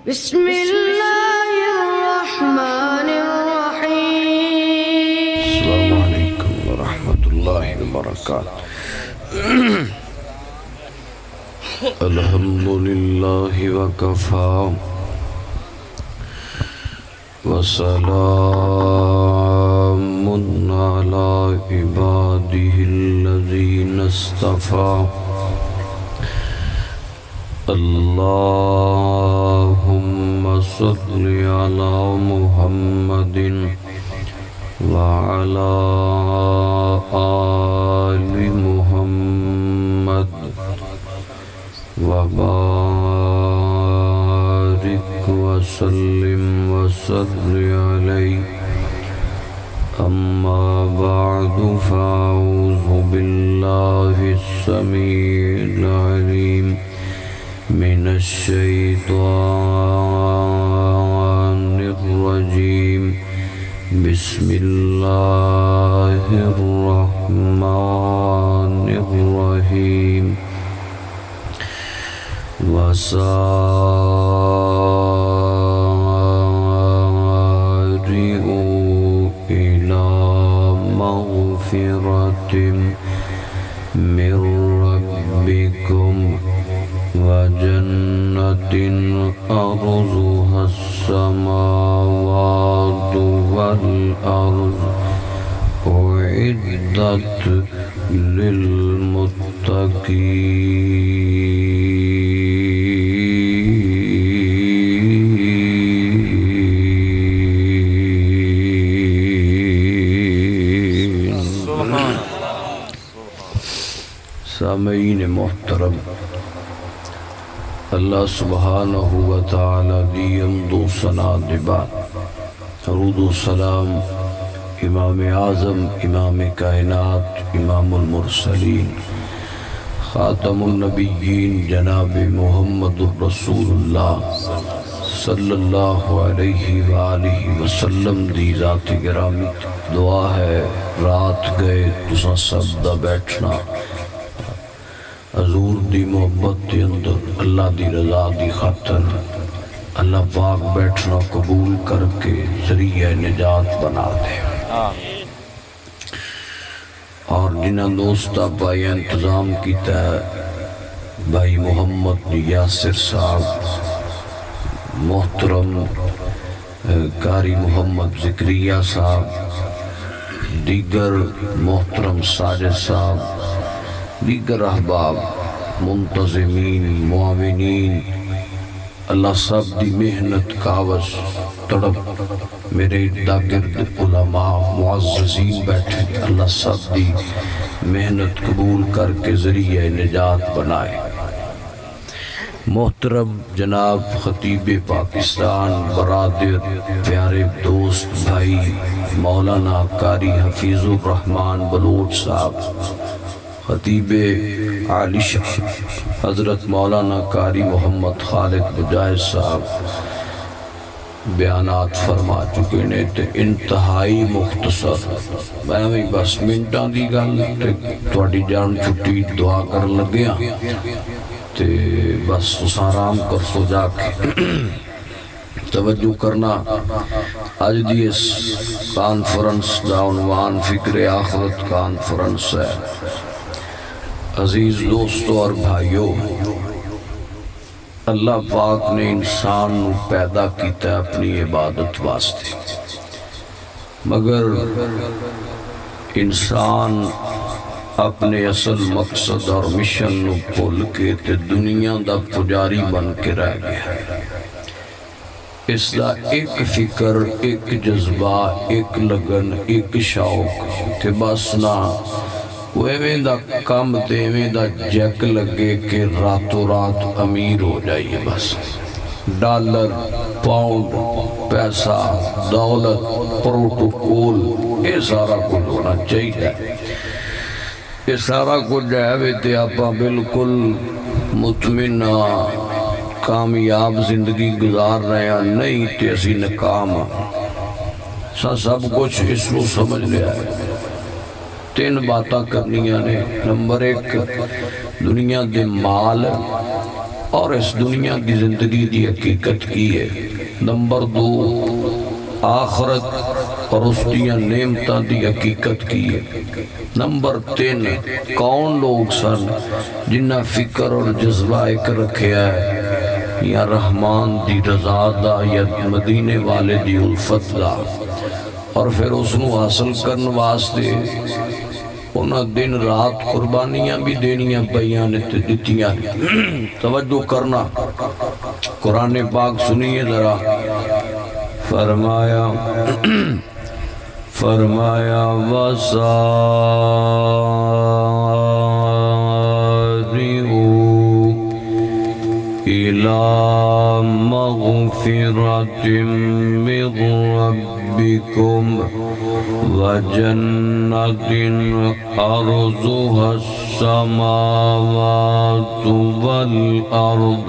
بسم اللہ الرحمن الرحیم. السلام علیکم ورحمۃ اللہ وبرکاتہ. الحمد للہ وکفا وسلام علی عبادہ الذین اصطفیٰ. اللہم صل علی محمد وعلی آل محمد وبارک وسلم وصل علیہ. اما بعد فاعوذ باللہ السمیع العلیم من الشیطان الرجیم. بسم اللہ الرحمن الرحیم. وسارعوا إلى مغفرة من ربكم وجنة أرضها السماوات والأرض أعدت للمتقين. سامعین محترم، اللہ سبحانہ وتعالی دی حمد و ثنا دے بعد درود و سلام امام اعظم، امام کائنات، امام المرسلین، خاتم النبیین جناب محمد رسول اللہ صلی اللہ علیہ وآلہ وسلم دی ذات گرامی. دعا ہے رات گئے تساں سب دا بیٹھنا حضور دی محبت دے اندر، اللہ دی رضا دی خاطر اللہ پاک بیٹھنا قبول کر کے ذریعہ نجات بنا دے. اور جنہاں دوستا بھائی انتظام کیتا ہے، بھائی محمد یاسر صاحب، محترم قاری محمد ذکریہ صاحب، دیگر محترم ساجد صاحب، دیگر احباب، منتظمین، معاونین، اللہ سب دی محنت کاوش تڑپ میرے داگرد علماء معززین بیٹھے، اللہ سب دی محنت قبول کر کے ذریعہ نجات بنائے. محترم جناب خطیب پاکستان، برادر، پیارے دوست بھائی مولانا قاری حفیظ الرحمن بلوچ صاحب، خطیب عالی شاہ حضرت مولانا قاری محمد خالد بجائے صاحب بیانات فرما چکے نے تے انتہائی مختصر. میں بھی بس منٹاں دی گل تے تواڈی جان چھٹی دعا کر لگیا تے بس تساں آرام کر سو جا کے. توجہ کرنا، اج دی اس کانفرنس دا عنوان فکر آخرت کانفرنس ہے. عزیز دوستو اور بھائیو، اللہ پاک نے انسان نو پیدا کیتا ہے اپنی عبادت واسطے، مگر انسان اپنے اصل مقصد اور مشن نو بھول کے تے دنیا دا پجاری بن کے رہ گیا. اس دا ایک فکر، ایک جذبہ، ایک لگن، ایک شوق کہ بس نہ وہ ایویں دا کام تے ایویں دا جیک لگے کہ راتوں رات امیر ہو جائیے. بس ڈالر، پاؤنڈ، پیسہ، دولت، پروٹوکول، یہ سارا کچھ ہونا چاہیے. یہ سارا کچھ ہے تے آپاں بالکل مطمئن کامیاب زندگی گزار رہے ہیں، نہیں تے اسی ناکام سب کچھ اس کو سمجھ لیا ہے. تین باتاں کرنیاں نے. نمبر ایک، دنیا دے مال اور اس دنیا کی زندگی دی حقیقت کی ہے۔ نمبر 2 آخرت اور اس دیا نعمتاں دی حقیقت کی ہے۔ نمبر 3 کون لوگ سن جنہ فکر اور جذبہ ایک رکھیا ہے، یا رحمان دی رضا دا یا مدینے والے دی الفت دا، اور پھر اس نو حاصل کرن واسطے انہاں دن رات قربانیاں بھی دینیاں پیاں نے تے دتیاں۔ توجہ کرنا، قرآن پاک سنیے ذرا۔ فرمایا وَسَارِعُوا إِلَى مَغْفِرَةٍ مِّن رَّبِّكُمْ وَجَنَّةٍ عَرْضُهَا السَّمَاوَاتُ وَالْأَرْضُ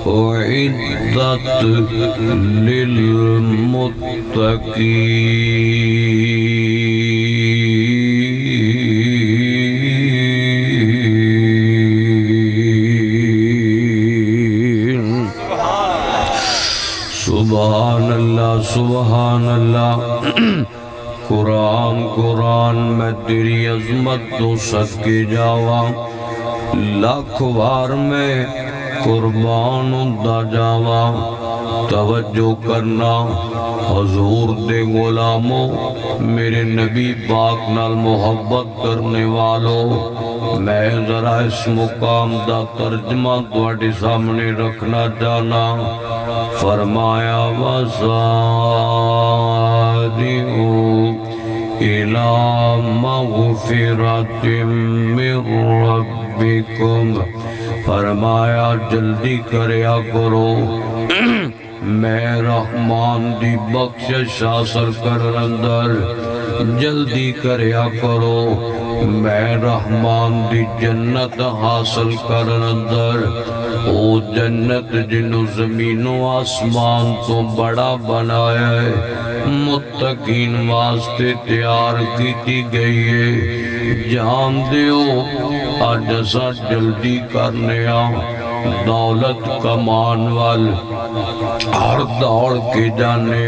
أُعِدَّتْ لِلْمُتَّقِينَ۔ سبحان اللہ سبحان اللہ۔ قرآن میں تیری عظمت تو صدقے جاواں، لاکھ بار میں قربان دا جاواں۔ توجہ کرنا حضور دے غلاموں، میرے نبی پاک نال محبت کرنے والوں، میں ذرا اس مقام دا ترجمہ تواڈے سامنے رکھنا چاہنا۔ فرمایا وَسَارِعُوا إِلَى مَغْفِرَةٍ مِّن رَّبِّكُمْ، فرمایا جلدی کریا کرو، میں رحمان دی بخشش حاصل کرن اندر جلدی کریا کرو، میں رحمان دی جنت حاصل کرن اندر، او جنت جنو زمین و آسمان تو بڑا بنایا ہے، متقین واسطے تیار کیتی گئی ہے۔ جان دیو آج ایسا جلدی کرنے دولت کمان وال ہر دوڑ کے جانے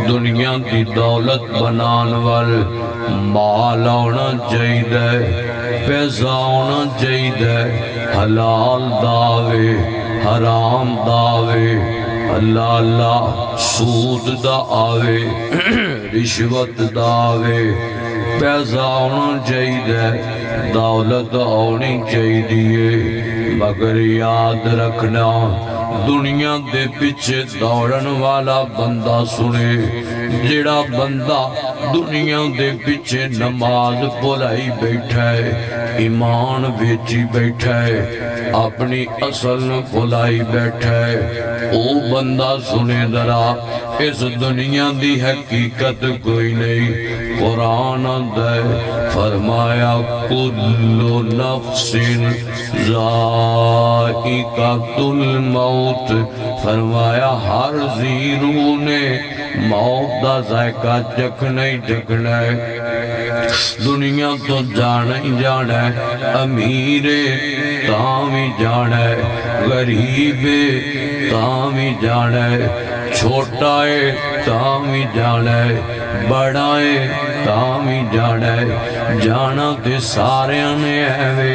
دنیا کی دولت بنان وال، مال آنا چاہیے، پیسہ آنا چاہیے، حلال داوے حرام داوے، اللہ اللہ سود دا آوے رشوت داوے، پیسہ آنا چاہیے، دولت آنی چاہیے، مگر یاد رکھنا دنیا دے پیچھے دوڑن والا بندہ سنے، جڑا بندہ دنیا دے پیچھے نماز بھلائی بیٹھا ہے، ایمان بیچی بیٹھا ہے، اپنی اصل بھلائی بیٹھا ہے، او بندہ سنے ذرا اس دنیا دی حقیقت کوئی نہیں۔ قرآن دے فرمایا کل نفس ذائقۃ الموت، فرمایا ہر زیرو نے موت دا ذائقہ چکھنا ہی چکھنا ہے، دنیا تو جانا ہی جانا ہے، امیر تاں بھی جانا ہے، غریب تاں بھی جانا ہے، چھوٹا ہے تاں بھی جانا ہے، بڑا ہے تاں بھی جانا ہے، جانا تے سارے نے ہے،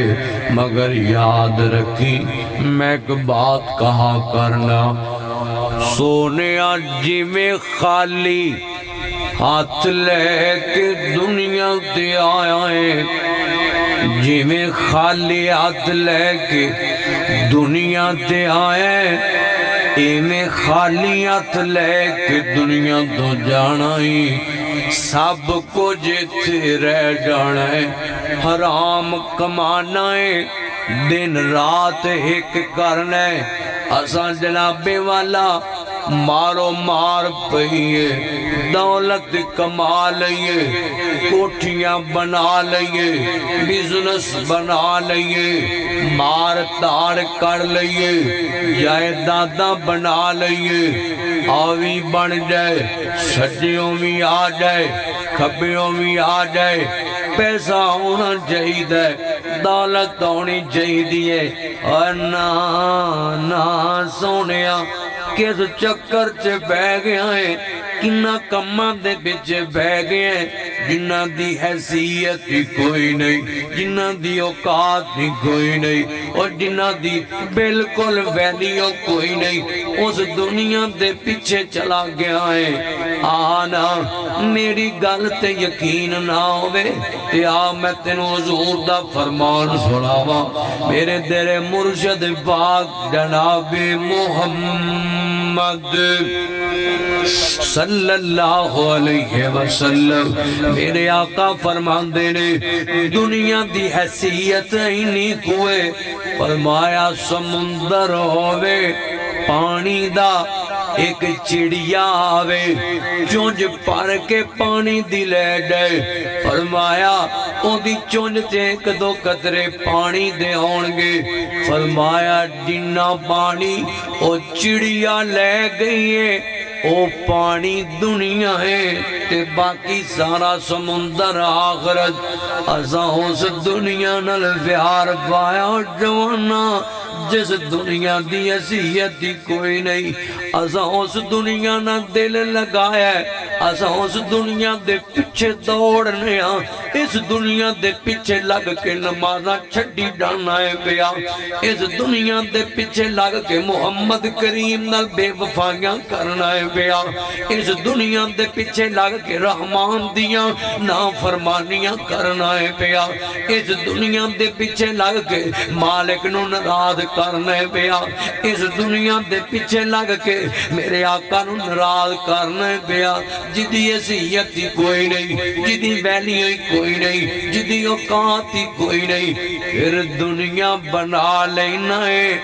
مگر یاد رکھی میں ایک بات کہا کرنا، سونے جی میں خالی ہاتھ لے کے دنیا تے آیا ہے، جی میں خالی ہاتھ لے کے دنیا تے آیا ہے، میں خالی ہاتھ لے کے دنیا تو جانا ہی، سب کو جیتے رہ جانا ہے، حرام کمانا ہے، دن رات ایک کرنا ہے، اساں جنابے والا مارو مار پہیے، دولت کما لئیے، کوٹھیاں بنا لئیے، بزنس بنا لئیے، مار تاڑ کر لئیے، جائیداداں بنا لئیے، آوی بن جائے، سجیوں بھی آ جائے، کھبیوں بھی آ جائے، پیسہ ہونا چاہیے، دولت ہونی چاہیے اور نا سونیا کس چکر چ بہ گیا ہے کنہ کماں دے بچ بہ گیا ہے جنہ دی حیثیت ہی کوئی نہیں جنہ دی اوقات ہی کوئی نہیں اور جنہ دی بالکل ویلیو کوئی نہیں اس دنیا دے پیچھے چلا گیا ہے آنا میری گل تے یقین نہ ہوئے تے آ میں تینوں حضور دا فرمان سناواں میرے تیرے مرشد پاک جناب محمد صلی اللہ علیہ وسلم میرے آقا فرماندے نے دنیا دی حیثیت ہی نہیں کوئے فرمایا سمندر ہوئے پانی دا ایک چڑیا آوے چونج پار کے پانی دی لے جائے فرمایا او دی چونج تے ایک دو قطرے پانی دے ہونگے فرمایا جنہ پانی او چڑیا لے گئی ہے او پانی دنیا ہے تے باقی سارا سمندر آخرت ازاں اس دنیا نل پیار پایا جوانا جس دنیا دی حیثیت دی کوئی نہیں ازاں اس دنیا نہ دل لگایا ہے ازاں اس دنیا دے پیچھے دوڑنے اس دنیا دے پیچھے لگ کے نمازاں چھڈی جانا ہے پیا اس دنیا دے پیچھے لگ کے محمد کریم نال بے وفائیاں کرنا ہے پیا اس دنیا دے پیچھے لگ کے رحمان دیاں نافرمانیاں کرنا ہے پیا اس دنیا دے پیچھے لگ کے مالک نو ناراض کرنا ہے پیا اس دنیا دے پیچھے لگ کے میرے آقا نو ناراض کرنا ہے پیا جدی حیثیت ہی کوئی نہیں جدی ویلیو ہی کوئی نہیں جدی اوقات ہی کوئی نہیں پھر دنیا بنا لینا ہے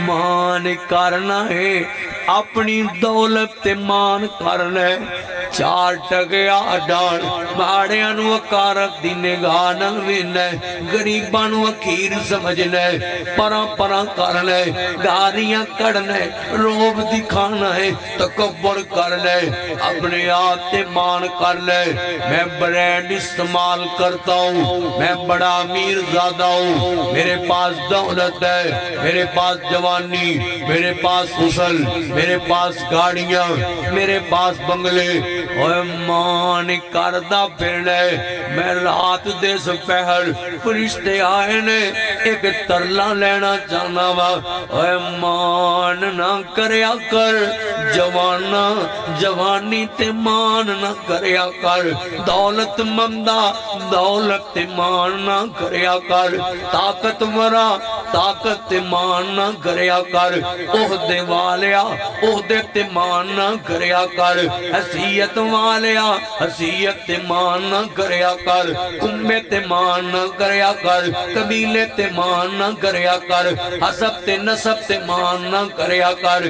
مان کرنا ہے اپنی دولت تے مان کرنا ہے چار ٹکیا ڈان ماڑیاں نو اکارت دی نگاہ نال وینا ہے غریباں نو اخیر سمجھنا ہے پراں پراں کرنا ہے گالیاں کڑنا ہے روب دکھانا ہے تکبر کرنا ہے اپنے آپ تے مان کرنا ہے میں برینڈ استعمال کرتا ہوں میں بڑا امیر زیادہ ہوں میرے پاس دولت ہے میرے پاس جوانی میرے پاس حسن میرے پاس گاڑیاں میرے پاس بنگلے اوے مان کردہ پھرنے میں رات دے سپہر فرشتے آئے نے ایک ترلا لینا چاہنا وا اوے مان نہ کریا کر جوانا جوانی تے مان نہ کریا کر دولت مندہ دولت تے مان نہ کریا کر طاقت مرا طاقت تے مان نہ کریا کر عہدے والیا عہدے تے مان نہ کریا کر حیثیت والیا حیثیت تے مان نہ کریا کر کمبے تے مان نہ کریا کر قبیلے تے مان نہ کریا کر حسب تے نسب تے مان نہ کریا کر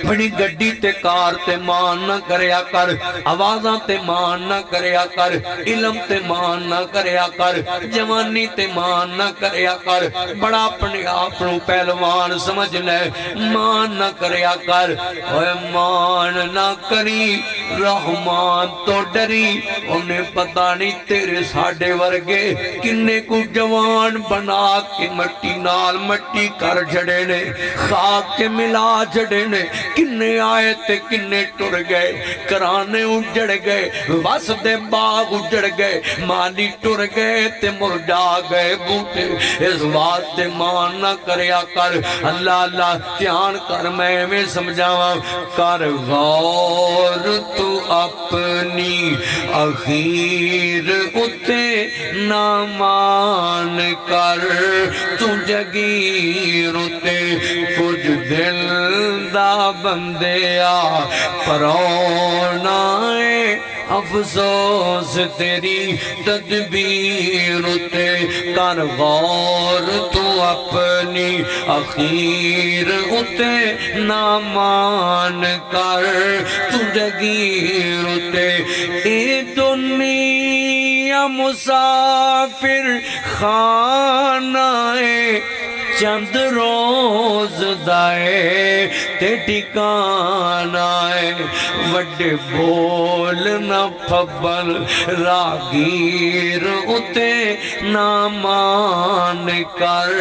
بڑی گڈی تے کار تے مان نہ کریا کر آوازاں تے مان نہ کریا کر علم تے مان نہ کریا کر جوانی تے مان نہ کریا کر بڑا اپنے آپ نو پہلوان سمجھ لے مان نہ کریا کر اوے مان نہ کری رحمان تو ڈری انہیں پتہ نہیں تیرے ساڑھے ورگے کنے کو جوان بنا کے مٹی نال مٹی کر جڑے نے خاک کے ملا جڑے نے کنے آئے تے کنے ٹر گئے کرانے اجڑ گئے واسدے باغ اجڑ گئے مالی ٹر گئے تے مرجا گئے بوٹے اس بات تے مان نہ کریا کر اللہ اللہ تیان کر میں سمجھاواں کر غور تو اپنی اخیر اتے نہ مان کر تو جگیر اتے کچھ دل دا بندیا پرونائے افسوس تیری تدبیر اتے کر غور تو اپنی اخیر اتے نہ مان کر تو جگیر اتے اے دنیا مسافر خانہ چند روز دائے تے ٹھکانا ہے وڈے بول نہ پھبل راگیر اتے نہ مان کر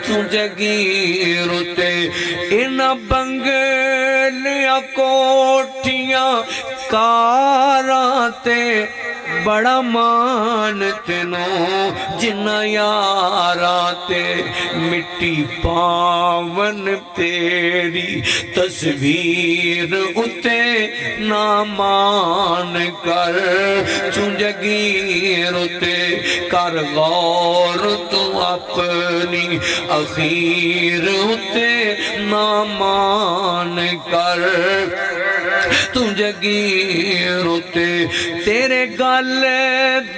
تجھے گیر اتے ان بنگلیاں کوٹھیاں کاراتے بڑا مان تینوں جنہ یاراتے مٹی پاون تیری تصویر اتے نہ مان کر چنجگیر اتے کر غور تو اپنی اخیر اتے نہ مان کر تجھے گیر اتے تیرے گل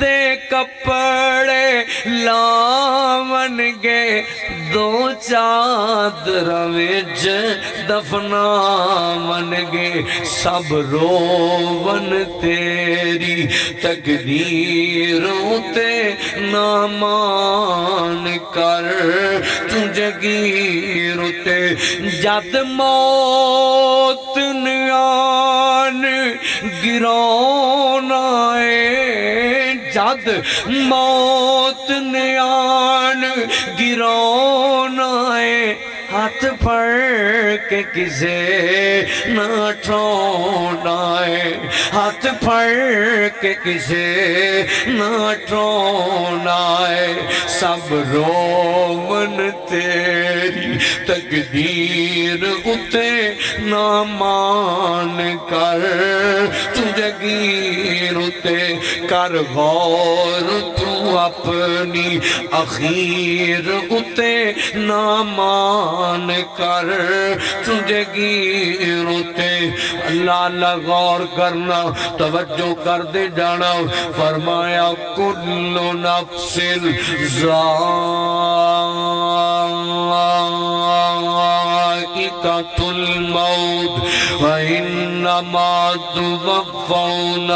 دے کپڑے لاون گے دو چادر وچ دفناون گے سب روون تیری تقدیر اتے نہ مان کر تجھے گیر اتے جد موت نیان گرانا ہے جد موت نیان گرانا ہے ہاتھ پھڑ کے کسے نہ ٹھونا ہے ہاتھ پھڑ کے کسے نہ ٹھونا ہے سب رومن تیری تقدیر اتے نہ مان کر تجھے گیر اتے کر غور تو اپنی اخیر اتے نہ مان کر تجھے گیر اتے اللہ اللہ غور کرنا توجہ کر دے جانا فرمایا کل نفس ذائقۃ الموت وإنما توفون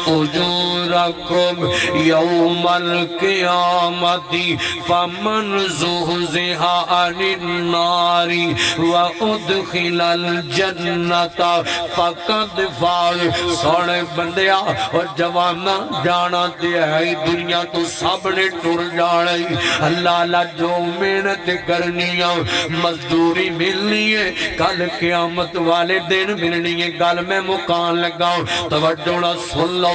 أجوركم يوم القيامة فمن زحزح عن النار وأدخل الجنة فقد فاز سونے بندیا اور جوانا جانا تے ہے دنیا تو سب نے ٹر جانا اللہ اللہ جو محنت کرنی ہے مزدوری ملنی ہے کل قیامت والے دن ملنی ہے گل میں مکان لگاؤں توجہ نہ سن لو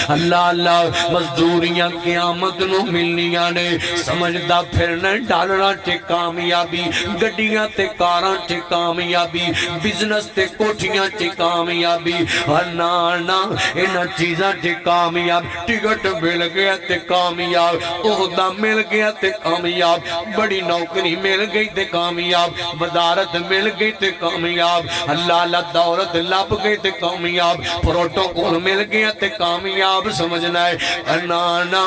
اللہ اللہ مزدوریاں قیامت نو ملنیاں نے سمجھدا پھرنا ڈالنا تے کامیابی گڈیاں تے کاراں تے کامیابی بزنس تے کوٹھیاں تے کامیابی نا انہاں چیزاں تے کامیاب ٹکٹ مل گیا تے کامیاب عہدہ مل گیا تے کامیاب بڑی نوکری مل گئی تے کامیاب بدارت مل گئی تے کامیاب اللہ اللہ دولت لب گئی تے کامیاب پروٹوکول مل گیا تے کامیاب سمجھنا ہے نا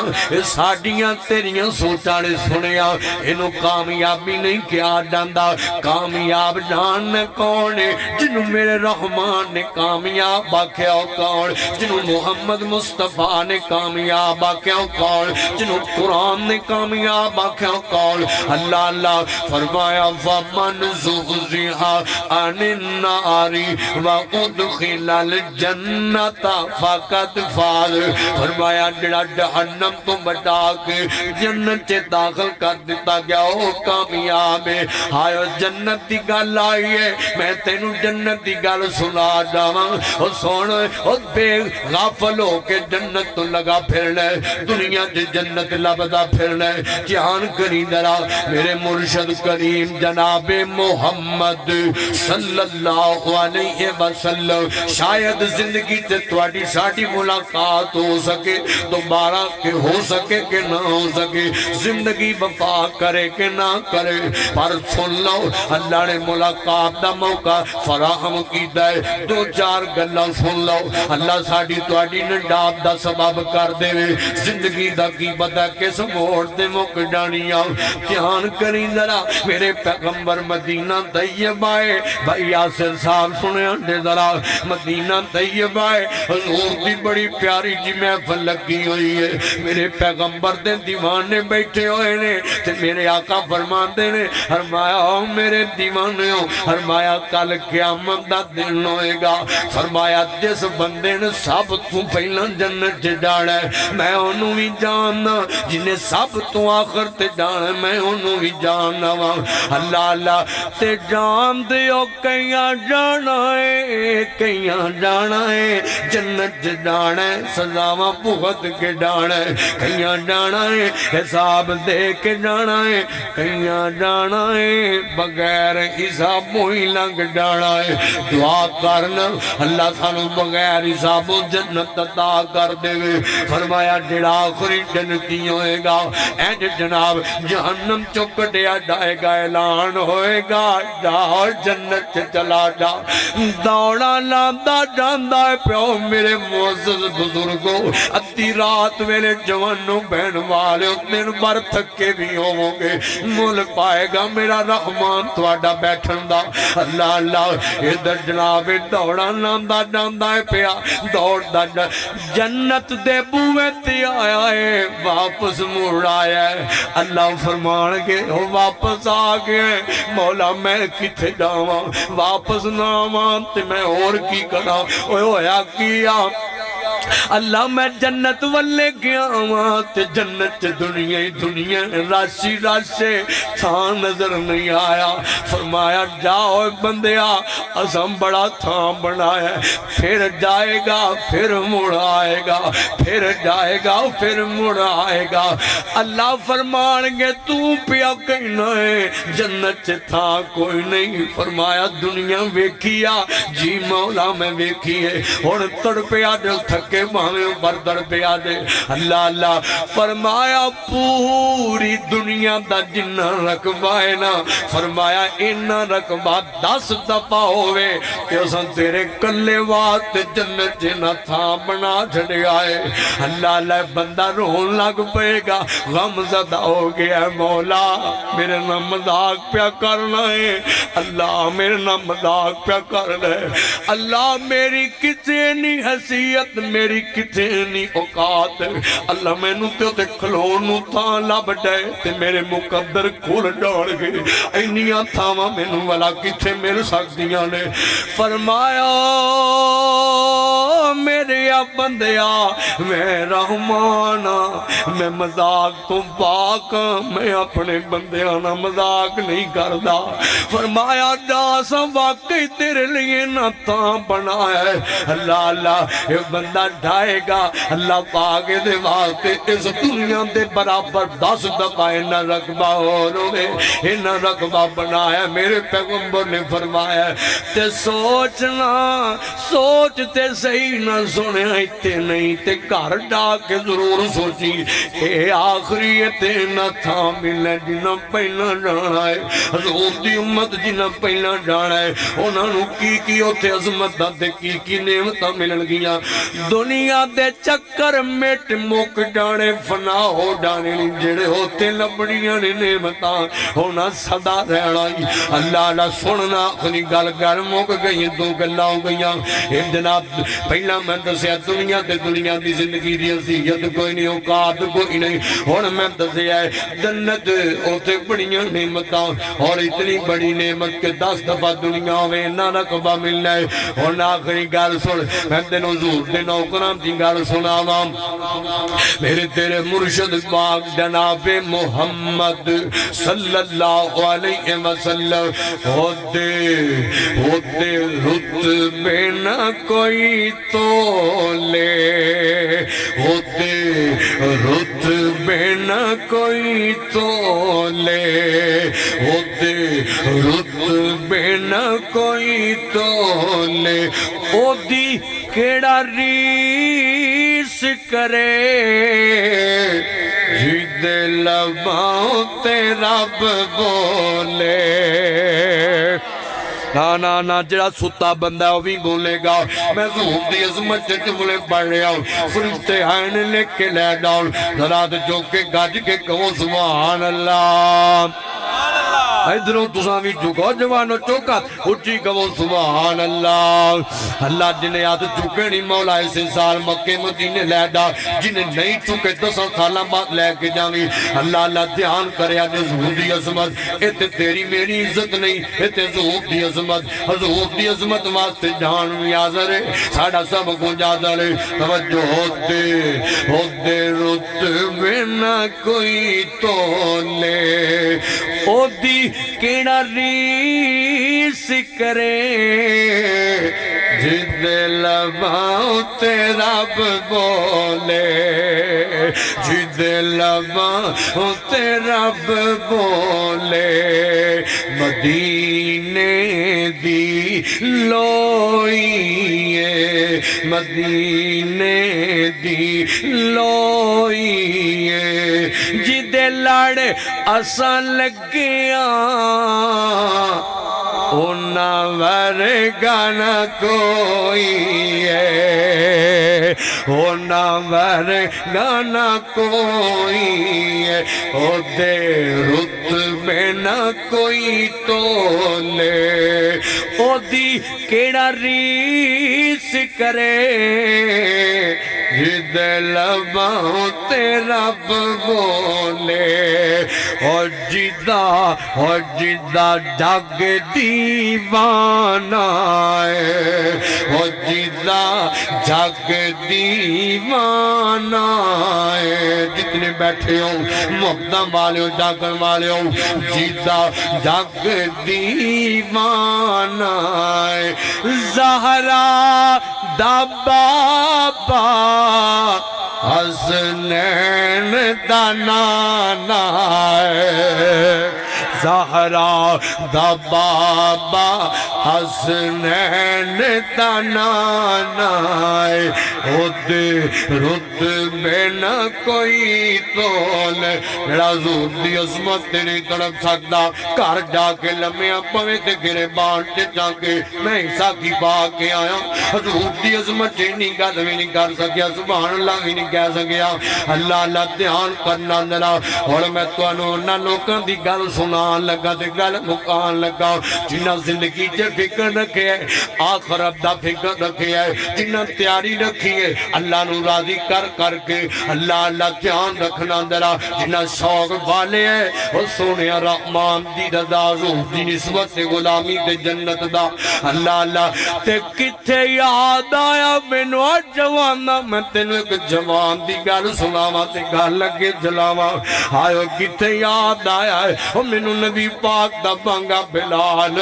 ساڑیاں تیریاں سوچا نے سنیا انہوں کامیابی نہیں کیا جاندہ کامیاب جان کون جنہوں میرے رحمان نے کامیاب باکھیا کون جنہوں محمد مصطفیٰ نے کامیاب باکھیا کون جنہوں قرآن نے کامیاب باکھیا کون اللہ اللہ فرمایا وَمَنْ زُحْزِحَ عَنِ النَّارِ وَأُدْخِلَ الْجَنَّةَ فَقَدْ فَازَ فرمایا جڑا جہنم تو بچا کے جنت سے داخل کر دیتا گیا وہ کامیاب ہے آیا جنت دی گل آئی ہے میں تینوں جنت دی گل سنا جاواں اور سونا اور بے غافل ہو کے جنت تو لگا پھرنا ہے دنیا سے جنت لبدا پھرنا ہے جہان کری درا میرے مرشد کریم جناب محمد صلی اللہ علیہ وسلم شاید زندگی تے تواڈی ساڈی ملاقات ہو سکے دوبارہ کہ ہو سکے کہ نہ ہو سکے زندگی وفا کرے کہ نہ کرے پر سن لو اللہ نے ملاقات دا موقع فراہم کیتا ہے دو چار گلاں سن لو اللہ ساڈی تواڈی نجات دا سبب کر دے زندگی دا کی پتہ کس موڑ تے مک جانیاں دھیان کریں ذرا میرے پیغمبر مدینہ طیبہ ہے بھائی یاسر صاحب سنے ہنڈے ذرا مدینہ طیبہ ہے حضور دی بڑی پیاری جی محفل لگی ہوئی ہے میرے پیغمبر دے دیوانے بیٹھے ہوئے نے تے میرے آقا فرماندے نے فرمایا او میرے دیوانے ہو فرمایا کل قیامت دا دن ہوئے گا فرمایا جس بندے نے سب تو پہلا جنت جانا ہے میں انہوں بھی جاننا جنہیں سب تو آخر تے جانا ہے میں انہوں بھی جاننا اللہ اللہ تے جان دیو کئیاں جانا ہے کئیاں جانا ہے جنت جانا ہے سزاواں بھگت کے جانا ہے کئیاں جانا ہے حساب دے کے جانا ہے کئیاں جانا ہے بغیر حساب ہی لنگ جانا ہے دعا کرنا اللہ سانو بغیر حساب جنت عطا کر دے فرمایا جڑا آخری جنتی ہوئے گا اینج جناب جہنم چکٹیا جائے گا اعلان ہوئے گا جاؤ جنت چلا جا دوڑا لاندہ جاندہ ہے پیو میرے معزز بزرگوں ادھی رات میرے جوانوں بہن والے اتنے بار تھکے بھی ہوں گے مول پائے گا میرا رحمان تواڈا بیٹھن دا اللہ اللہ ادھر جناب دوڑا لاندہ جاندہ ہے پیا دوڑ دا جنت دے بوے تے آیا ہے واپس مڑ آیا ہے اللہ فرمان کے واپس آ گئے مولا میں کتھے جاواں واپس نہ آواں تے میں اور کی کرا اوہ ہویا کیا اللہ میں جنت والے گیا وہاں تے جنت دنیا ہی دنیا راشی راشے تھان نظر نہیں آیا فرمایا جاؤ بندیا اسم بڑا تھان بنایا پھر جائے گا پھر مڑ آئے گا پھر جائے گا پھر مڑ آئے گا اللہ فرمان گے تو پیا کہنا ہے جنت تھان کوئی نہیں فرمایا دنیا ویکھیا جی مولا میں ویکھی ہے اور تڑپیا دل تھکے ماہمیں بردر پہ آدھے اللہ اللہ فرمایا پوری دنیا دا جنہ رقبہ ہے نا فرمایا انہ رقبہ 10 دفعہ ہوئے کہ اساں تیرے کلے وات جنت جنہ تھا بنا چھڑے آئے اللہ اللہ بندہ رون لگ پئے گا غم زدہ ہو گیا مولا میرے نام مذاق پیا کرنا ہے اللہ میرے نام مذاق پیا کرنا ہے اللہ میری کتنی حیثیت میری کتنی اوقات اللہ میں نو تے کھلونو تھا لب ڈائے تے میرے مقدر کھول ڈال گئے اینیاں تھاواں میں نو والا کتھے میرے سکتیاں نے فرمایا میرے بندیا میں رحمانا میں مذاق تو پاک میں اپنے بندیاں نہ مذاق نہیں کردا فرمایا جا سا واقعی تیرے لیے نہ تھا بنایا ہے اللہ اللہ یہ بندہ ڈھائے گا اللہ پاک دے واسطے اس دنیا دے برابر 10 دفعہ انہ رقبہ اور ہوئے انہ رقبہ بنایا میرے پیغمبر نے فرمایا تے سوچنا سوچتے صحیح نہ سنے تے نہیں تے گھر ڈا کے ضرور سوچی اے آخری تے نہ تھا ملے جنہ پہلا جانا ہے حضور دی امت جنہ پہلا جانا ہے انہوں نے کی ہوتے عظمت دے کی نعمتہ ملن گیا دنیا دے چکر میٹ موک جانے فنا ہو جانے جڑے ہوتے لبڑیاں نے نعمتہ ہونا صدا رہنا اللہ اللہ سننا اخنی گل گر موک گئی دو گلہ ہو گئیاں ایک جناب پہلا میں دسیا دنیا تے دنیا دی زندگی دی حیثیت کوئی نہیں اوقات کوئی نہیں اور میں دسیا جنت ہوتے بڑیاں نعمتاں اور اتنی بڑی نعمت کے 10 دفعہ دنیا ہوئے نہ رقبہ ملنا ہے اور آخری گل سن میں دن حضور دن اوکرام دی گل سناواں میرے تیرے مرشد پاک جناب محمد صلی اللہ علیہ وسلم ہوتے رتبے نہ کوئی تولے ہوتے رتبے نہ کوئی تولے ہوتے رتبے نہ کوئی تولے او دی کیڑا ریس کرے جد لباؤں تے رب بولے نا جڑا ستا بندہ ہے وہ بھی بولے گا میں ظہور دی عظمت جملے پڑھ رہا ہوں فرشتے آئین لے کے لے ڈاؤں ذرا جو کے گاج کے کہو سبحان اللہ ادھروں تساں بھی چکو جوانو چوکا اچھی کہو سبحان اللہ اللہ جنہیں ہاتھ چکے نہیں مولا اسے سال مکے مدینے لے دا جنہیں نہیں چکے 10 سالاں بعد لے کے جاویں اللہ اللہ دھیان کرے آج حضور دی عظمت اتے تیری میری عزت نہیں اتے حضور دی عظمت حضور دی عظمت واسطے جان بھی حاضر ہے ساڑا سب کو حاضر ہے توجہ ہوتے رتبے نہ کوئی تولے او دی کیڑا ریس کرے جد لباں تے رب بولے جد لباں تے رب بولے مدینے دی لوئیے مدینے دی لوئیے جدے لڑ اساں لگیاں اونا ورگا نہ کوئی ہے اونا ورگا نہ کوئی ہے او دے رتبے نہ کوئی تولے او دی کیڑا ریس کرے جد لباں تے رب بولے اور جدہ جگ دیوانہ ہے اور جدہ جگ دیوانہ ہے جتنے بیٹھے ہو محبتاں والے ہو جاگن والے ہو جدہ جگ دیوانہ ہے زہرا دا بابا حسنین دا نانا ہے زہرا دا بابا حسنین دا نانا ہے رتبے نہ کوئی تول میرا حضور دی عظمت نہیں تڑپ سکتا گھر جا کے لمحہ پوے تے گرے بانٹے جا کے میں حصہ کی پا کے آیا حضور دی عظمت نہیں گل بھی نہیں کر سکیا سبحان اللہ بھی نہیں کہہ سکیا اللہ اللہ دھیان کرنا ذرا اور میں تانوں انہاں لوکاں دی گل سنان لگا تے گل مکان لگا جنہاں زندگی چ فکر رکھے ہے آخرت دا فکر رکھے ہے جنہاں تیاری رکھی ہے اللہ نو راضی کر کر کے اللہ اللہ دھیان رکھنا ذرا جنہاں شوق والے ہے او سونے رحمان دی رضا حضور دی نسبت تے غلامی تے جنت دا اللہ اللہ تے کتھے یاد آیا مینوں جوانا میں تینوں ایک جوان دی گل سناواں تے گل لگے جلاواں آئے کتھے یاد آیا ہے او مینوں نبی پاک دا بانگا بلال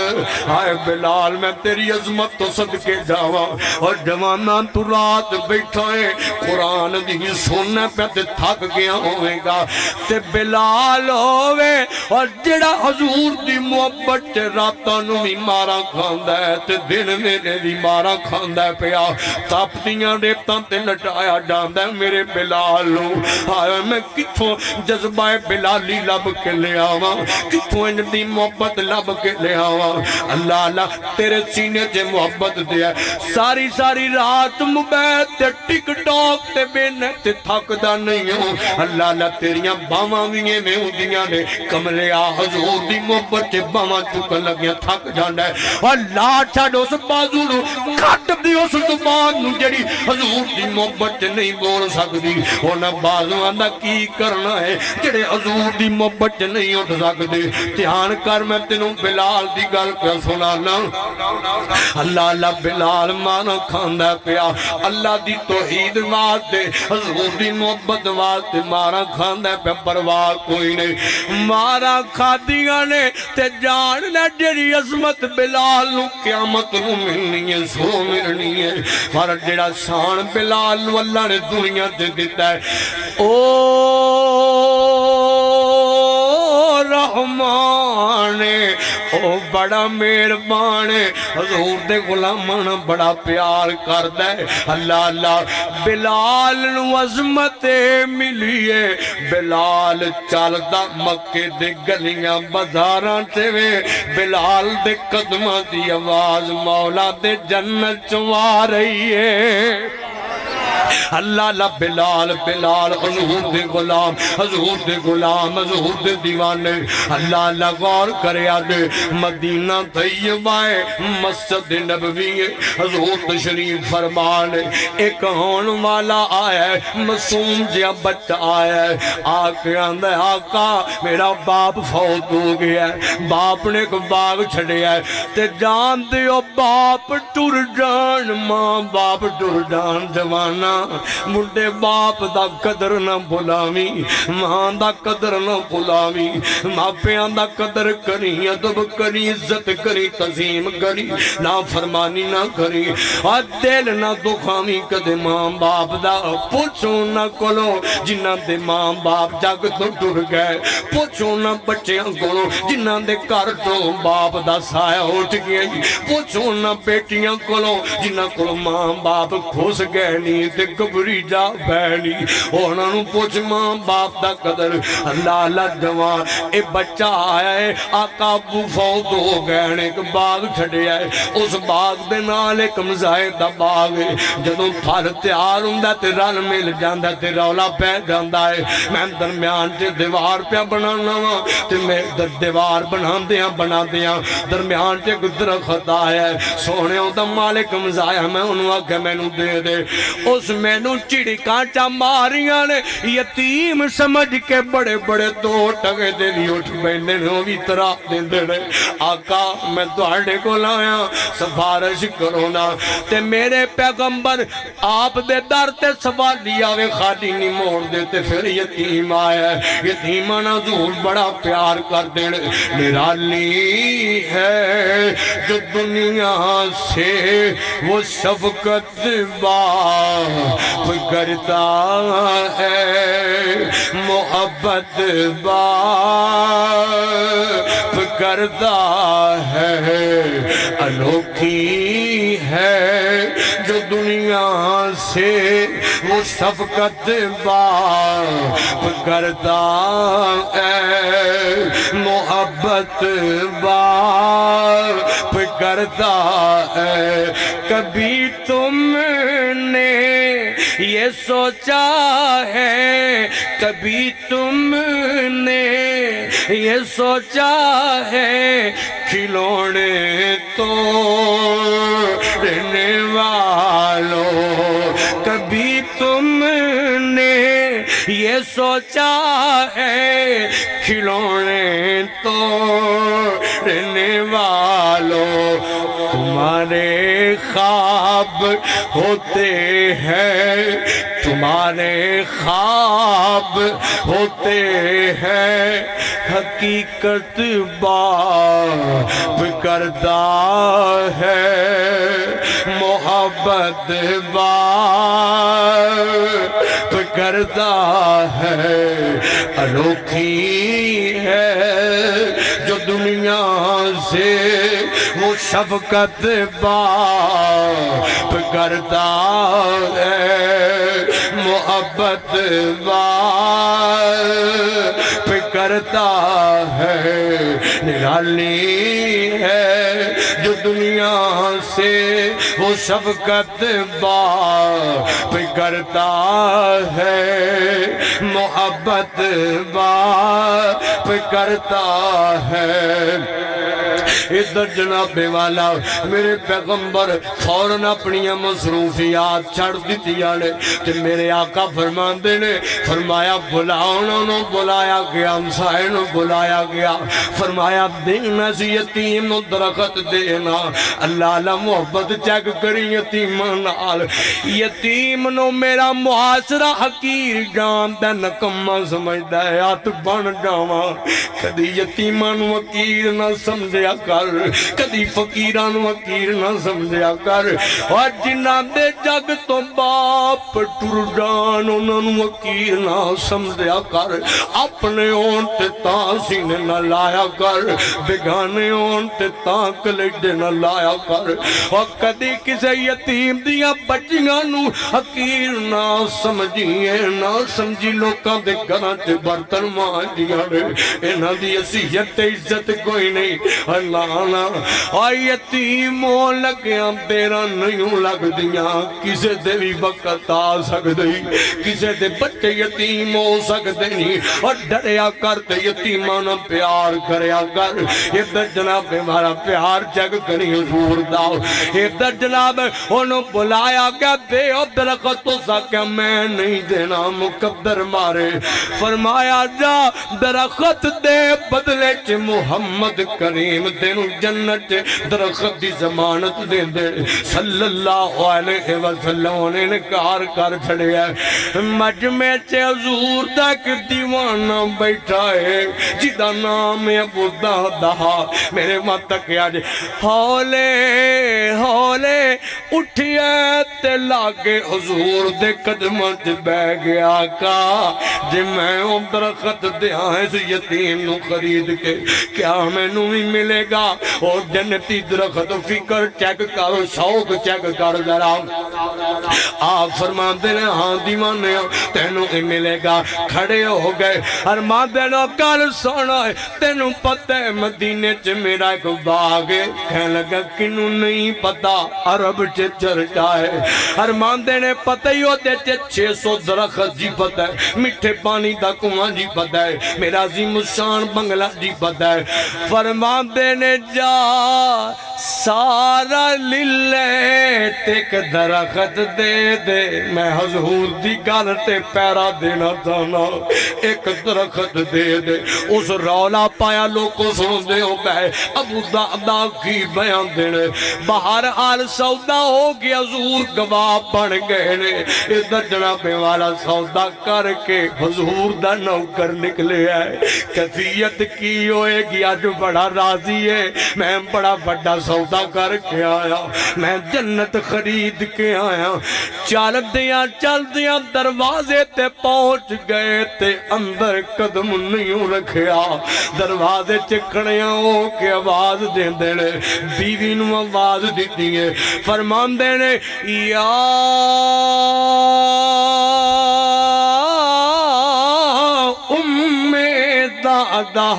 آئے بلال میں تیری عظمت تو صدقے جاواں اور جوانا تو رات بیٹھا ہے قرآن دی سننے پہ تے تھک گیا ہوئے گا تے بلال ہوئے اور جڑا حضور دی محبت تے راتاں نو بھی مارا کھاندا ہے تے دن میرے بھی مارا کھاندا ہے پیا تاپتیاں ریتاں تے لٹایا جاندا ہے میرے بلال نو آئے میں کتھوں جذبہ بلالی لب کے لے آواں کتھوں ان دی محبت لب کے لے آواں اللہ اللہ تیرے سینے تے محبت دیا ساری ساری رات مبید تے ٹک ٹاک تے بینے تے تھک دا نہیں ہوں اللہ اللہ تیریاں باواں ویے میں ہوندیاں نے کملے آ حضور دی محبت تے باواں چکن لگیاں تھک جاندا ہے اللہ چھڈ اس بازو نو کٹ دی اس زبان نو جڑی حضور دی محبت تے نہیں بول سکدی انہاں بازواں دا کی کرنا ہے جڑے حضور دی محبت تے نہیں اٹھ سکدے دھیان کر میں تینوں بلال دی گل پہ سنانا اللہ اللہ بلال مانا کھاندا پیا اللہ دی توحید واسطے حضور دی محبت واسطے مارا کھاندا پیا پرواہ کوئی نہیں مارا کھادیاں نے تے جان نے جڑی عظمت بلال نو قیامت نو ملنی ہے سو ملنی ہے پر جڑا شان بلال نو اللہ نے دنیا تے دیتا ہے او رحمان او بڑا مہربان حضور دے غلامان بڑا پیار کردا ہے اللہ اللہ بلال نو عظمت ملی ہے بلال چلدا مکے دے گلیاں بازاراں تے وے بلال دے قدماں دی آواز مولا دے جنت چ آ رہی ہے اللہ اللہ بلال بلال حضور دے غلام حضور دے غلام حضور دے دیوانے اللہ اللہ غور کرے آدھے مدینہ طیبہ ہے مسجد نبوی ہے حضور تشریف فرمانے ایک ہون والا آیا ہے معصوم جیا بچہ آیا ہے آکے آندھے آقا میرا باپ فوت ہو گیا ہے باپ نے ایک باغ چھڑیا ہے تے جان دیو باپ ٹر جان ماں باپ ٹر جان جوانا مڈے باپ دا قدر نہ بھلاوی ماں دا قدر نہ بھلاوی ماں پیاں دا قدر کری ادب کری عزت کری تعظیم کری نا فرمانی نہ کری اور دل نہ دکھاوی کدے ماں باپ دا پوچھو نہ کولو جنہ دے ماں باپ جگ تو ٹر گئے پوچھو نہ بچیاں کولو جنہ دے کر تو باپ دا سایہ اٹھ گیا پوچھو نہ بیٹیاں کولو جنہ کولو ماں باپ کھوس گئے نہیں تے گبری جا بہنی انہوں پوچھ ماں باپ دا قدر اللہ اللہ جوان اے بچہ آیا ہے آقا ابو فوت ہو گئے ایک باغ چھڑے آئے اس باغ دے نال ایک مزاحد دا باغ ہے جدوں پھل تیار ہوندا تے رل مل جاندا تے رولا پہ جاندا ہے میں درمیان تے دیوار پہ بنانا وا تے میں دیوار بنا دیاں درمیان تے ایک درخت آیا ہے سونے دا مالک مزایا میں انہوں آگے میں نو دے دے اس میں نو چڑکاں چا ماریاں نے یتیم سمجھ کے بڑے بڑے دو ٹگے دے دی اٹھ بیندے نے وہ بھی طرح دین دے نے آقا میں دوڑے کو لایا سفارش کرونا تے میرے پیغمبر آپ دے در تے سوالی آوے خالی نہیں موڑ دیتے پھر یتیم آیا ہے یتیمانہ حضور بڑا پیار کر دینے نرالی ہے جو دنیا سے وہ شفقت باپ کرتا ہے محبت باپ کرتا ہے انوکھی ہے جو دنیا سے وہ شفقت باپ کرتا ہے محبت باپ کرتا ہے کبھی تم نے یہ سوچا ہے کبھی تم نے یہ سوچا ہے کھلونے توڑنے والوں کبھی تم نے یہ سوچا ہے کھلونے توڑنے والوں تمہارے خواب ہوتے ہیں تمہارے خواب ہوتے ہیں حقیقت باپ کرتا ہے محبت باپ کرتا ہے انوکھی ہے جو دنیا سے وہ شفقت باپ کرتا ہے محبت باپ کرتا ہے نرالی ہے جو دنیا سے وہ شفقت باپ کرتا ہے محبت باپ کرتا ہے ادھر جناب والا میرے پیغمبر فوراً اپنی مصروفیات چھڑ دیتی آنے تے میرے آقا فرماندے نے فرمایا بلاؤنوں بلایا گیا ہمسائنوں بلایا گیا فرمایا دینا سی یتیم نو درخت دینا اللہ اللہ محبت چیک کری یتیمانال یتیم نو میرا معاشرہ حقیر جان دے نکمہ سمجھدا ہے آت بن جاواں کدی یتیمان وکیر نہ سمجھیا کر کدی فقیران وکیر نہ سمجھیا کر اور جنہ دے جگ تو باپ ٹر جان انہوں وکیر نہ سمجھیا کر اپنے اونٹ تاں سینے نہ لایا کر بگانے اونٹ تاں کلیڈے نہ لایا کر اور کدی کسے یتیم دیا بچیاں نو حقیر نہ سمجھیے نہ سمجھی لوکاں دے گھراں تے برتن مانجیاں نے انہاں دی حیثیت تے عزت کوئی نہیں اللہ لانا اور یتیموں لگیاں تیرا نہیں لگ دیاں کسے دے بھی وقت آ سکتے کسے دے بچے یتیم ہو سکتے نہیں اور ڈریا کرتے یتیمانا پیار کریا کر ادھر جناب ہمارا پیار چیک کریں حضور داؤ ادھر جناب انہوں بلایا کیا دے اور درخت تو سکیا میں نہیں دینا مقدر مارے فرمایا جا درخت دے بدلے چ محمد کریم تینو جنت درخت دی ضمانت دے دے صلی اللہ علیہ وسلم نے انکار کر چھڑے ہے مجمع چے حضور تک دیوانہ بیٹھا ہے جدا نام ابو دہدہ میرے ماں تک آج ہولے ہولے اٹھئے تے لاگے حضور دے قدمت بے گیا کا جی میں ان درخت دیا ہے اس یتیم نو خرید کے کیا میں نو ہی ملے گا اور جنتی درخت فکر چیک کرو شوق چیک کر ذرا آپ فرمان دے ہاں دیوانے تینوں ہی ملے گا کھڑے ہو گئے ارمان دینوں کل سونا ہے تینوں پتہ ہے مدینے چ میرا ایک باغ ہے کہنے لگا کنوں نہیں پتا عرب چ چرچا ہے ارمان دینے پتہ ہی ہوتے 600 درخت جی پتہ ہے مٹھے پانی دا کنواں جی پتہ ہے میرا عظیم الشان بنگلہ جی پتہ ہے فرمان دینے جا سارا للے تیک درخت دے دے میں حضور دی گالتے پیرا دینا تھانا ایک درخت دے دے اس رولا پایا لوگ کو سن دے ہو گئے ابو دہدہ کی بیان دینے باہر حال سودا ہو گیا حضور گواہ بن گئے نے ادھر جناب والا سودا کر کے حضور دا نوکر نکلے ہے کفیت کی ہوئے گیا جو بڑا راضی ہے میں بڑا بڑا سودا کر کے آیا میں جنت خرید کے آیا چل دیا دروازے تے پہنچ گئے تے اندر قدم نہیں رکھیا دروازے چکڑیاں ہو کے آواز دے دینے بیوی نو آواز دیتی ہے فرمان دینے یا دہدہ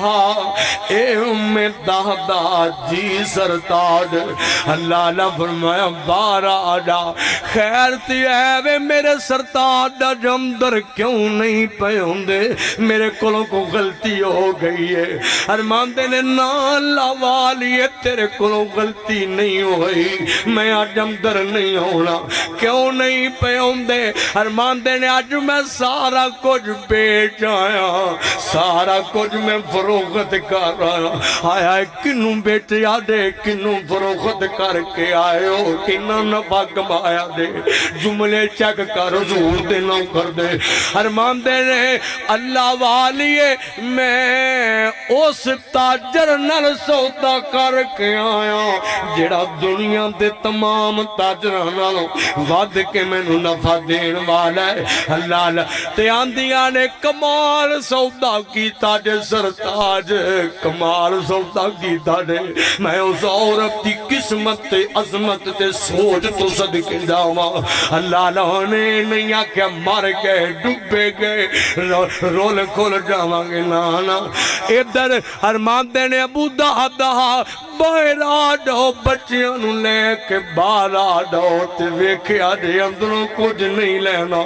اے دہدہ جی سرتاج اللہ نے فرمایا بارا آجا خیر تی ہے وے میرے سرتاج جمدر کیوں نہیں پیوں دے میرے کلوں کو غلطی ہو گئی ہے ارمان دینے نا اللہ والی ہے تیرے کلوں غلطی نہیں ہوئی میں جمدر نہیں ہونا کیوں نہیں پیوں دے ارمان دینے آج میں سارا کچھ بیچ آیا سارا کچھ میں فروخت کر رہا آیا کنوں بیٹیا دے کنوں فروخت کر کے آئے ہو کنوں نفع کمایا دے جملے چیک کر حضور دے نو کر دے ارمان دینے اللہ والیے میں اس تاجر نل سودا کر کے آیا جڑا دنیا دے تمام تاجرانوں ود کے میں نو نفع دین والا ہے اللہ تے آندیاں نے کمال سودا کی تاج سرتاج کمال سودا کی تاج میں اس عورت کی قسمت تے عظمت تے سوچ تو صدقے جاواں اللہ نے نہیں آکھیا مر گئے ڈوبے گئے رول کھول جاواں گے نانا ادھر ارمان دینے ابو دہدہ باہر آڈو بچیاں نو لے کے باہر آڈو تے ویکھیا جے اندروں کچھ نہیں لینا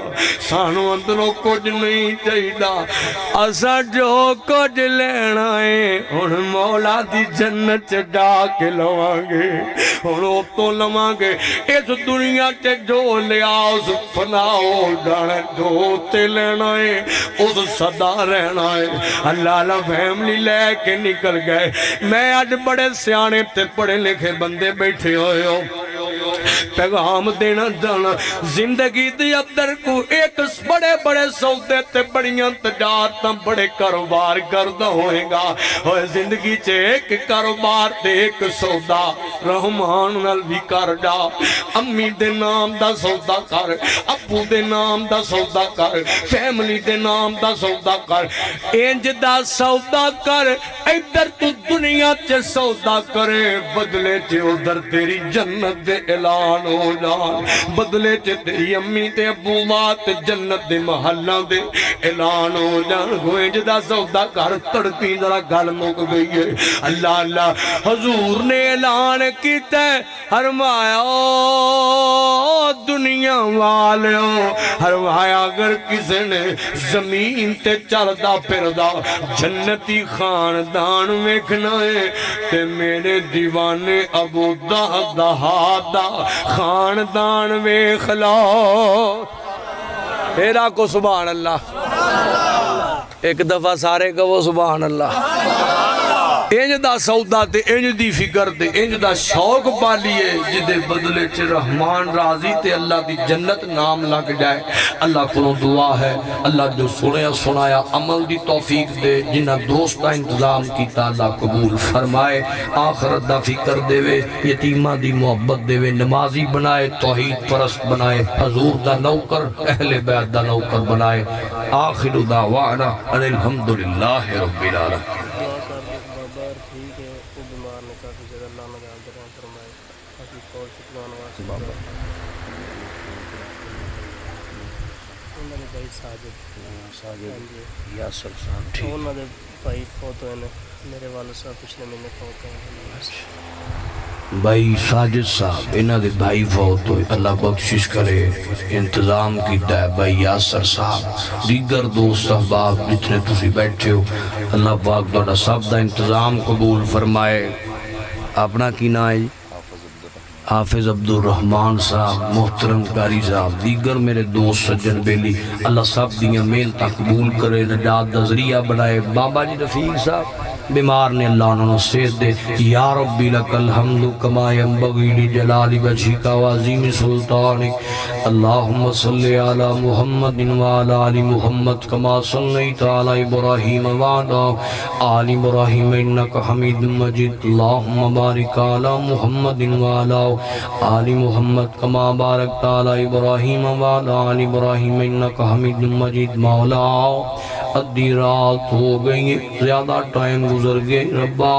سانو اندروں کچھ نہیں چاہیدا اسا جو کچھ لینا ہے ہن مولا دی جنت جا کے لواں گے ہن او تو لواں گے اس دنیا تے جو لیا اس فنا ہو جانا جو تے لینا ہے اس صدا رہنا ہے اللہ فیملی لے کے نکل گئے میں آج بڑے سیانے تے پڑھے لکھے بندے بیٹھے ہوئے ہو پیغام دینا جانا زندگی دی اندر کو ایک بڑے بڑے سودے تے بڑیاں تجارتاں بڑے کاروبار کردا ہوئے گا اور زندگی چے ایک کاروبار تے ایک سودا رحمان نال بھی کر جا امی دے نام دا سودا کر ابو دے نام دا سودا کر فیملی دے نام دا سودا کر انج دا سودا کر ادھر تو دنیا چے سودا کرے بدلے چے ادھر تیری جنت دے اعلان ہو جان بدلے چ تیری امی تے ابو وات جنت دے محلاں دے اعلان ہو جان ہوئے جدا سودا گھر تڑپی ذرا گل مک گئی ہے اللہ اللہ حضور نے اعلان کیتا ہے فرمایا دنیا والیوں فرمایا اگر کسی نے زمین تے چلدا پھردا جنتی خاندان ویکھنا ہے تے میرے دیوانے ابو دہدا خاندان ویکھ لو پھیرا کو سبحان اللہ ایک دفعہ سارے کہو سبحان اللہ انج دا سودا تے انج دی فکر تے انج دا شوق پالیے جدے بدلے چ رحمان راضی تے اللہ دی جنت نام لگ جائے اللہ کو دعا ہے اللہ جو سنایا عمل دی توفیق دے جنہ دوست کا انتظام کیتا اللہ قبول فرمائے آخرت دا فکر دے وے یتیمہ دی محبت دے وے نمازی بنائے توحید پرست بنائے حضور دا نوکر اہل بیت دا نوکر بنائے آخر دعوانا ان الحمدللہ رب العالمین ٹھیک ہے وہ بیمار نے کافی زیادہ اللہ نجات درہم فرمائے کافی فور شکران واسطہ انہوں نے بھائی ساجد یاسر صاحب ٹھیک انہوں نے بھائی فوت ہوئے میرے والد صاحب پچھلے مہینے فوت ہوئے بھائی ساجد صاحب انہاں دے بھائی فوت ہوئے اللہ بخشش کرے انتظام کیتا ہے بھائی یاسر صاحب دیگر دوست احباب جتنے تسی بیٹھے ہو اللہ پاک توڑا سب دا انتظام قبول فرمائے اپنا کی نا ہے حافظ عبدالرحمن صاحب محترم قاری صاحب دیگر میرے دوست سجن بیلی اللہ سب دیاں محنتاں قبول کرے نجات دا ذریعہ بنائے بابا جی رفیق صاحب بیمار نے اللہ انہوں صحت دے یا ربی لک الحمد کما ینبغی لجلال وجہک وعظیم سلطانک اللہم صلی علی محمد وعلی آل محمد کما صلیت علی ابراہیم وعلی آل ابراہیم انک حمید مجید اللہم بارک علی محمد وعلی آل محمد کما بارکت علی ابراہیم وعلی آل ابراہیم انک حمید مجید مولا ادھی رات ہو گئی زیادہ ٹائم گزر گئے ربا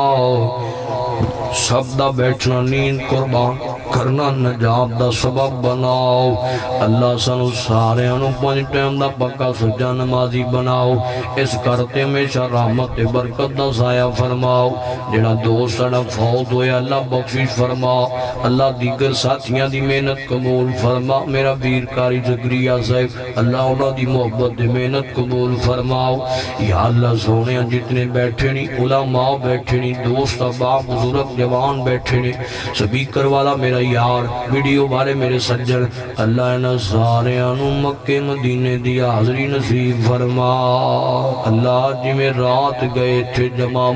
سب دا بیٹھنا نیند قربان کرنا نجات دا سبب بناؤ اللہ سنو سارے انو پانچ ٹائم دا پکا سجا نمازی بناؤ اس کرتے میں رحمت برکت دا سایہ فرماؤ جڑا دوست سڑا فوت ہوئے اللہ بخشش فرماؤ اللہ دیگر ساتھیاں دی محنت قبول فرما میرا ویر کاری زکریہ صاحب اللہ انہوں دی محبت دی محنت قبول فرماؤ یا اللہ سونے جتنے بیٹھے نہیں علماء بیٹھے نہیں دوست باپ بزرگ جوان بیٹھے نہیں سپیکر والا میرا یار ویڈیو والے میرے سجن اللہ انہاں سارے انو مکہ مدینے دی حاضری نصیب فرما اللہ جی میں رات گئے تھے جمع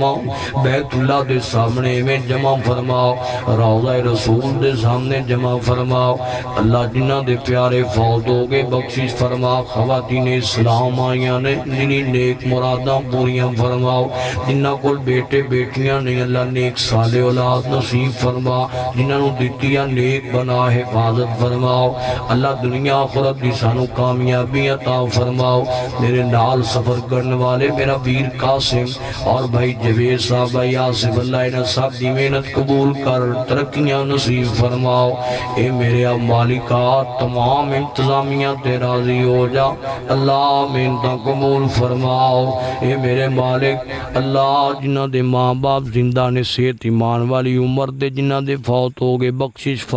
بیت اللہ دے سامنے میں جمع فرماؤ روضہ رسول دے سامنے جمع فرماؤ اللہ جنہ دے پیارے فوت ہو گئے بخشش فرما خواتین اسلام آئیاں نے جنہی نیک مراداں پوریاں فرماؤ جنہ کل بیٹے بیٹیاں نے اللہ نیک صالح اولاد نصیب فرما جنہ نو دیتی نیک بنا حفاظت فرماؤ اللہ دنیا آخرت دی سانو کامیابی عطا فرماؤ میرے نال سفر کرنے والے میرا ویر قاسم اور بھائی جوید صاحب بھائی آصف اللہ انہاں سب دی محنت قبول کر ترقیاں نصیب فرماؤ اے میرے اب مالکات تمام انتظامیہ تے راضی ہو جا اللہ محنتاں قبول فرماؤ اے میرے مالک اللہ جنہ دے ماں باپ زندہ نے صحت ایمان والی عمر دے جنہ دے فوت ہو گئے بخشش فرماؤ